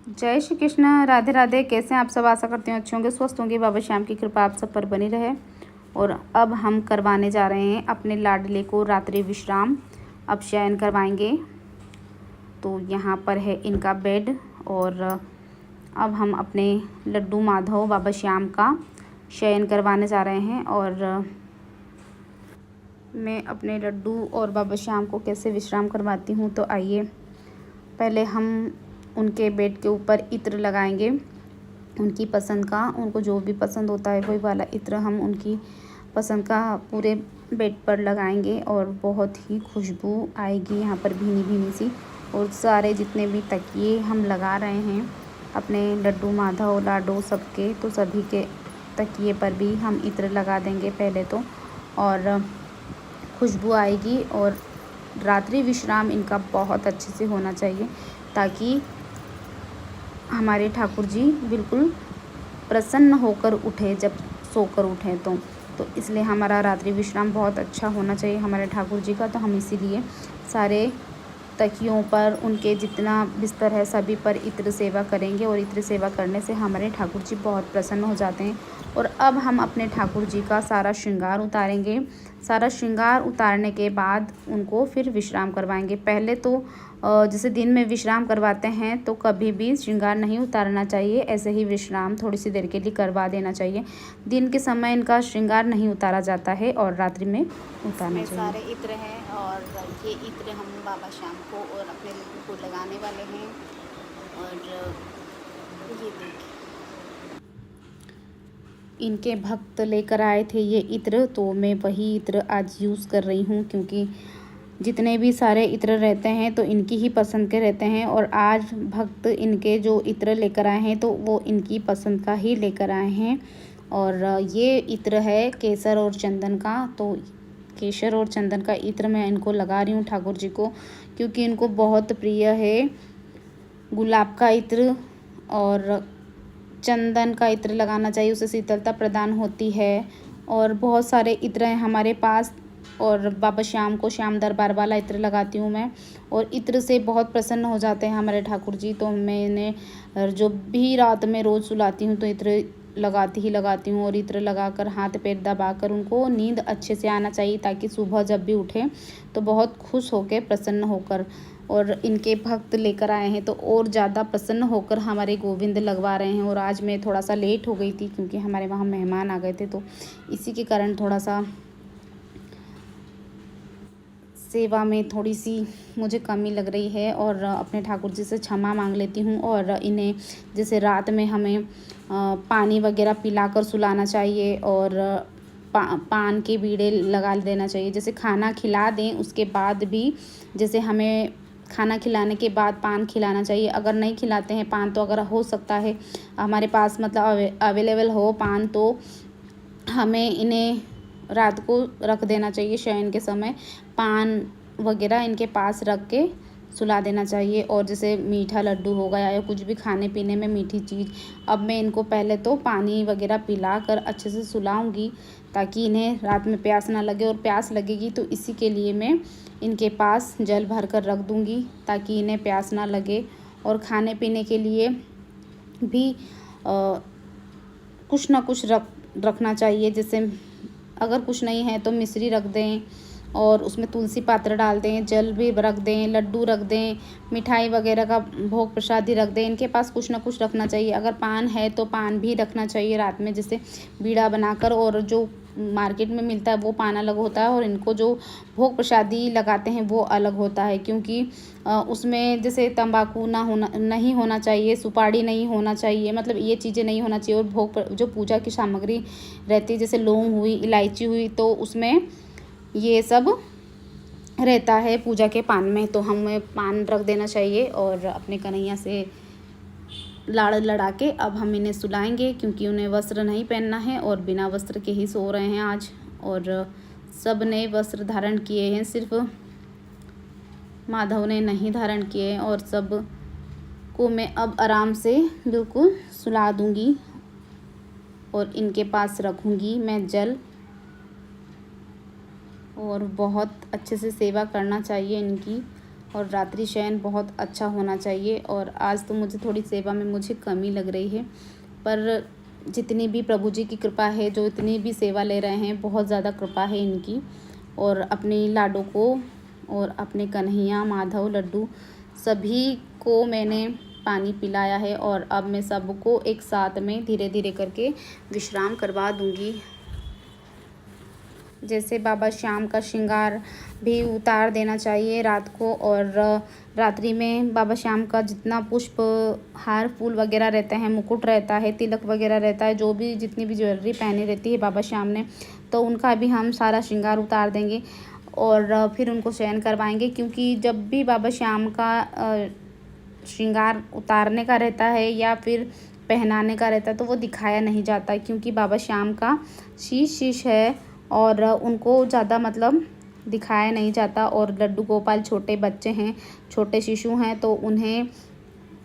जय श्री कृष्ण, राधे राधे। कैसे हैं आप सब? आशा करती हूँ अच्छे होंगे, स्वस्थ होंगे। बाबा श्याम की कृपा आप सब पर बनी रहे। और अब हम करवाने जा रहे हैं अपने लाडले को रात्रि विश्राम। अब शयन करवाएंगे। तो यहाँ पर है इनका बेड। और अब हम अपने लड्डू माधव बाबा श्याम का शयन करवाने जा रहे हैं। और मैं अपने लड्डू और बाबा श्याम को कैसे विश्राम करवाती हूँ, तो आइए पहले हम उनके बेड के ऊपर इत्र लगाएंगे, उनकी पसंद का। उनको जो भी पसंद होता है वही वाला इत्र हम उनकी पसंद का पूरे बेड पर लगाएंगे। और बहुत ही खुशबू आएगी यहाँ पर, भीनी भीनी सी। और सारे जितने भी तकिए हम लगा रहे हैं अपने लड्डू माधव लाडो सबके, तो सभी के तकिए पर भी हम इत्र लगा देंगे पहले तो। और खुशबू आएगी। और रात्रि विश्राम इनका बहुत अच्छे से होना चाहिए, ताकि हमारे ठाकुर जी बिल्कुल प्रसन्न होकर उठे जब सोकर उठें तो इसलिए हमारा रात्रि विश्राम बहुत अच्छा होना चाहिए हमारे ठाकुर जी का। तो हम इसीलिए सारे तकियों पर, उनके जितना बिस्तर है सभी पर इत्र सेवा करेंगे। और इत्र सेवा करने से हमारे ठाकुर जी बहुत प्रसन्न हो जाते हैं। और अब हम अपने ठाकुर जी का सारा श्रृंगार उतारेंगे। सारा श्रृंगार उतारने के बाद उनको फिर विश्राम करवाएंगे। पहले तो जैसे दिन में विश्राम करवाते हैं तो कभी भी श्रृंगार नहीं उतारना चाहिए, ऐसे ही विश्राम थोड़ी सी देर के लिए करवा देना चाहिए। दिन के समय इनका श्रृंगार नहीं उतारा जाता है और रात्रि में उतारना चाहिए। सारे इत्र हैं और ये इत्र हम बाबा श्याम को और अपने लड्डू को लगाने वाले हैं। और ये देखिए, इनके भक्त लेकर आए थे ये इत्र, तो मैं वही इत्र आज यूज़ कर रही हूँ, क्योंकि जितने भी सारे इत्र रहते हैं तो इनकी ही पसंद के रहते हैं। और आज भक्त इनके जो इत्र लेकर आए हैं तो वो इनकी पसंद का ही लेकर आए हैं। और ये इत्र है केसर और चंदन का। तो केसर और चंदन का इत्र मैं इनको लगा रही हूँ ठाकुर जी को, क्योंकि इनको बहुत प्रिय है गुलाब का इत्र। और चंदन का इत्र लगाना चाहिए, उससे शीतलता प्रदान होती है। और बहुत सारे इत्र हैं हमारे पास। और बाबा श्याम को श्याम दरबार वाला इत्र लगाती हूँ मैं, और इत्र से बहुत प्रसन्न हो जाते हैं हमारे ठाकुर जी। तो मैंने जो भी रात में रोज़ सुलाती हूँ तो इत्र लगाती हूँ। और इत्र लगाकर हाथ पैर दबाकर उनको नींद अच्छे से आना चाहिए, ताकि सुबह जब भी उठें तो बहुत खुश होकर प्रसन्न होकर। और इनके भक्त लेकर आए हैं तो और ज़्यादा प्रसन्न होकर हमारे गोविंद लगवा रहे हैं। और आज मैं थोड़ा सा लेट हो गई थी, क्योंकि हमारे वहाँ मेहमान आ गए थे, तो इसी के कारण थोड़ा सा सेवा में थोड़ी सी मुझे कमी लग रही है। और अपने ठाकुर जी से क्षमा मांग लेती हूँ। और इन्हें जैसे रात में हमें पानी वगैरह पिलाकर सुलाना चाहिए। और पान के बीड़े लगा देना चाहिए। जैसे खाना खिला दें उसके बाद भी, जैसे हमें खाना खिलाने के बाद पान खिलाना चाहिए। अगर नहीं खिलाते हैं पान, तो अगर हो सकता है हमारे पास मतलब अवेलेबल हो पान, तो हमें इन्हें रात को रख देना चाहिए। शयन के समय पान वगैरह इनके पास रख के सुला देना चाहिए। और जैसे मीठा लड्डू हो गया या कुछ भी खाने पीने में मीठी चीज़, अब मैं इनको पहले तो पानी वगैरह पिला कर अच्छे से सुलाऊंगी, ताकि इन्हें रात में प्यास ना लगे। और प्यास लगेगी तो इसी के लिए मैं इनके पास जल भर कर रख दूंगी, ताकि इन्हें प्यास ना लगे। और खाने पीने के लिए भी कुछ ना कुछ रखना चाहिए। जैसे अगर कुछ नहीं है तो मिश्री रख दें, और उसमें तुलसी पात्र डाल दें, जल भी रख दें, लड्डू रख दें, मिठाई वगैरह का भोग प्रसादी रख दें। इनके पास कुछ ना कुछ रखना चाहिए। अगर पान है तो पान भी रखना चाहिए रात में, जैसे बीड़ा बनाकर। और जो मार्केट में मिलता है वो पान अलग होता है, और इनको जो भोग प्रसादी लगाते हैं वो अलग होता है। क्योंकि उसमें जैसे तंबाकू नहीं होना चाहिए, सुपारी नहीं होना चाहिए, मतलब ये चीज़ें नहीं होना चाहिए। और जो पूजा की सामग्री रहती है, जैसे लौंग हुई, इलायची हुई, तो उसमें ये सब रहता है पूजा के पान में। तो हमें पान रख देना चाहिए। और अपने कन्हैया से लाड़ लड़ा के अब हम इन्हें सुलाएंगे, क्योंकि उन्हें वस्त्र नहीं पहनना है और बिना वस्त्र के ही सो रहे हैं आज। और सब ने वस्त्र धारण किए हैं, सिर्फ माधव ने नहीं धारण किए हैं। और सब को मैं अब आराम से बिल्कुल सुला दूंगी। और इनके पास रखूंगी मैं जल। और बहुत अच्छे से सेवा करना चाहिए इनकी। और रात्रि शयन बहुत अच्छा होना चाहिए। और आज तो मुझे थोड़ी सेवा में मुझे कमी लग रही है, पर जितनी भी प्रभु जी की कृपा है, जो इतनी भी सेवा ले रहे हैं, बहुत ज़्यादा कृपा है इनकी। और अपने लाडो को और अपने कन्हैया, माधव, लड्डू सभी को मैंने पानी पिलाया है। और अब मैं सबको एक साथ में धीरे धीरे करके विश्राम करवा दूंगी। जैसे बाबा श्याम का श्रृंगार भी उतार देना चाहिए रात को। और रात्रि में बाबा श्याम का जितना पुष्प, हार, फूल वगैरह रहते हैं, मुकुट रहता है, तिलक वगैरह रहता है, जो भी जितनी भी ज्वेलरी पहनी रहती है बाबा श्याम ने, तो उनका भी हम सारा श्रृंगार उतार देंगे और फिर उनको शयन करवाएंगे। क्योंकि जब भी बाबा श्याम का श्रृंगार उतारने का रहता है या फिर पहनाने का रहता है तो वो दिखाया नहीं जाता, क्योंकि बाबा श्याम का शीश है और उनको ज़्यादा मतलब दिखाया नहीं जाता। और लड्डू गोपाल छोटे बच्चे हैं, छोटे शिशु हैं, तो उन्हें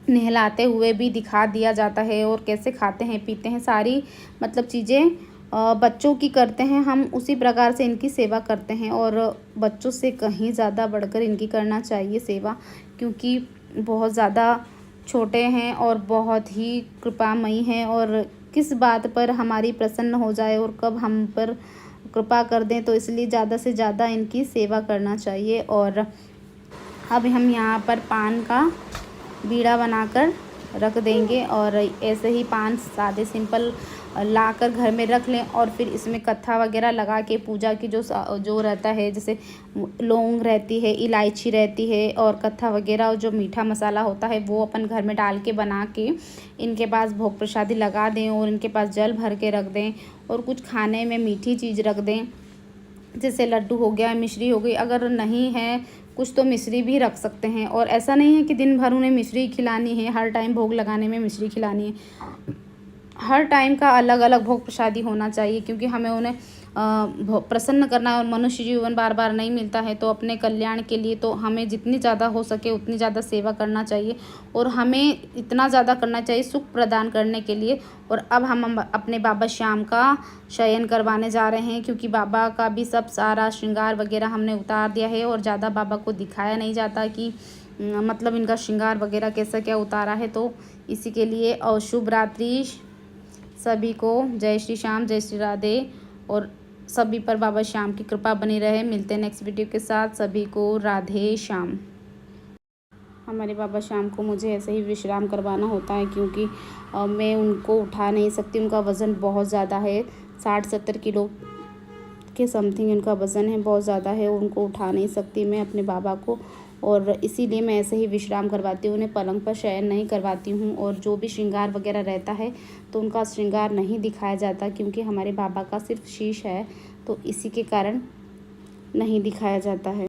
नहलाते हुए भी दिखा दिया जाता है और कैसे खाते हैं, पीते हैं, सारी मतलब चीज़ें बच्चों की करते हैं, हम उसी प्रकार से इनकी सेवा करते हैं। और बच्चों से कहीं ज़्यादा बढ़कर इनकी करना चाहिए सेवा, क्योंकि बहुत ज़्यादा छोटे हैं और बहुत ही कृपामयी हैं। और किस बात पर हमारी प्रसन्न हो जाए और कब हम पर कृपा कर दें, तो इसलिए ज़्यादा से ज़्यादा इनकी सेवा करना चाहिए। और अब हम यहाँ पर पान का बीड़ा बनाकर रख देंगे और ऐसे ही पान सादे सिंपल लाकर घर में रख लें। और फिर इसमें कत्था वगैरह लगा के पूजा की जो रहता है, जैसे लौंग रहती है, इलायची रहती है और कत्था वगैरह और जो मीठा मसाला होता है वो अपन घर में डाल के बना के इनके पास भोग प्रसादी लगा दें और इनके पास जल भर के रख दें। और कुछ खाने में मीठी चीज़ रख दें, जैसे लड्डू हो गया, मिश्री हो गई, अगर नहीं है कुछ तो मिश्री भी रख सकते हैं। और ऐसा नहीं है कि दिन भर उन्हें मिश्री खिलानी है, हर टाइम भोग लगाने में मिश्री खिलानी है। हर टाइम का अलग अलग भोग प्रसादी होना चाहिए, क्योंकि हमें उन्हें प्रसन्न करना और मनुष्य जीवन बार बार नहीं मिलता है, तो अपने कल्याण के लिए तो हमें जितनी ज़्यादा हो सके उतनी ज़्यादा सेवा करना चाहिए और हमें इतना ज़्यादा करना चाहिए सुख प्रदान करने के लिए। और अब हम अपने बाबा श्याम का शयन करवाने जा रहे हैं, क्योंकि बाबा का भी सब सारा श्रृंगार वगैरह हमने उतार दिया है और ज़्यादा बाबा को दिखाया नहीं जाता कि मतलब इनका श्रृंगार वगैरह कैसा क्या उतारा है। तो इसी के लिए और शुभ रात्रि सभी को। जय श्री श्याम, जय श्री राधे। और सभी पर बाबा श्याम की कृपा बनी रहे। मिलते हैं नेक्स्ट वीडियो के साथ। सभी को राधे श्याम। हमारे बाबा श्याम को मुझे ऐसे ही विश्राम करवाना होता है, क्योंकि मैं उनको उठा नहीं सकती, उनका वज़न बहुत ज़्यादा है, 60-70 किलो के समथिंग उनका वज़न है, बहुत ज़्यादा है, उनको उठा नहीं सकती मैं अपने बाबा को। और इसीलिए मैं ऐसे ही विश्राम करवाती हूँ, उन्हें पलंग पर शयन नहीं करवाती हूँ। और जो भी श्रृंगार वगैरह रहता है तो उनका श्रृंगार नहीं दिखाया जाता, क्योंकि हमारे बाबा का सिर्फ शीश है, तो इसी के कारण नहीं दिखाया जाता है।